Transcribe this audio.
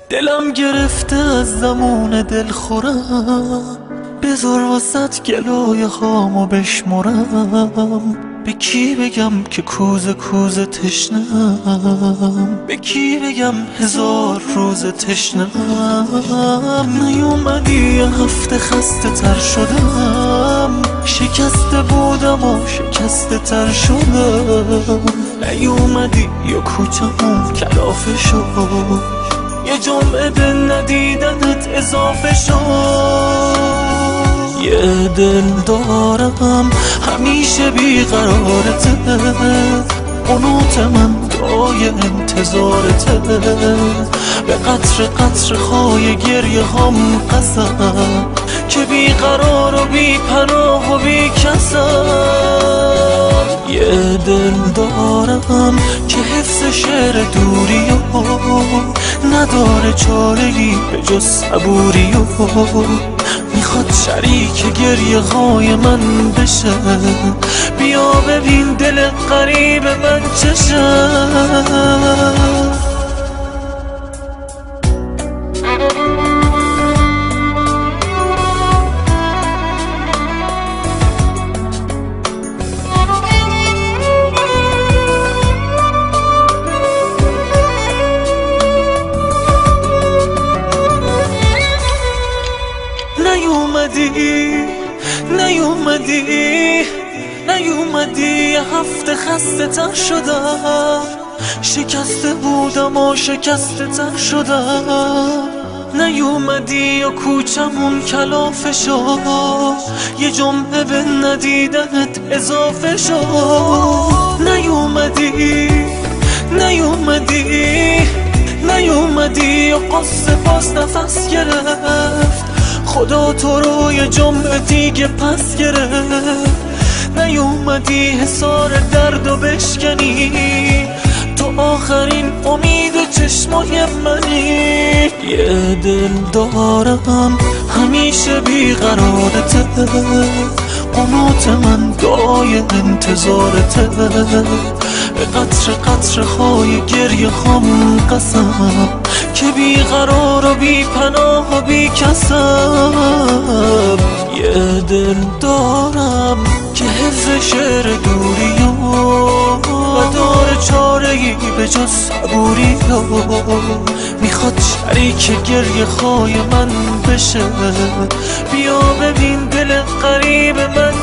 دلم گرفته از زمان دلخورم، بذار واسط گلوی خامو بشمرم. به کی بگم که کوزه کوزه تشنم؟ به کی بگم هزار روز تشنم؟ نیومدی یه هفته خسته تر شدم، شکسته بودم و شکسته تر شدم. نیومدی یا کوچمون کلافه شد، یه جمعه به ندیدنت اضافه شد. یه دل دارم همیشه بیقرارته، قنوت من دای انتظارته. به قطر قطر خای گریه هم قسم که بیقرار و بی پناه و بی کسم. یه دل دارم که حفظ شعر دوری و نداره چاره‌ای به جز صبوری و میخواد شریک گریه های من بشه. بیا ببین دل غریب من چشه. نیومدی یه هفته خسته تر شدم، شکسته بودم و شکسته تر شدم. نیومدی و کوچمون کلافه شد، یه جمعه به ندیدنت اضافه شد. نیومدی و قصه باز نفس گرفت، خدا تو رو یه جمعه دیگه پس گرفت. نیومدی حصار درد و بشکنی، تو آخرین امید و چشمای منی. یه دل دارم همیشه بیقرارته، قنوت من دای انتظارته. به قطر قطر خای گریه خام قسم که بیقرار و بی پناه و بی کسم. یه دل دارم که حفظ شعر دوری و داره چاره‌ای به جز صبوری. میخواد شریک گریه خای من بشه. بیا ببین دل غریب من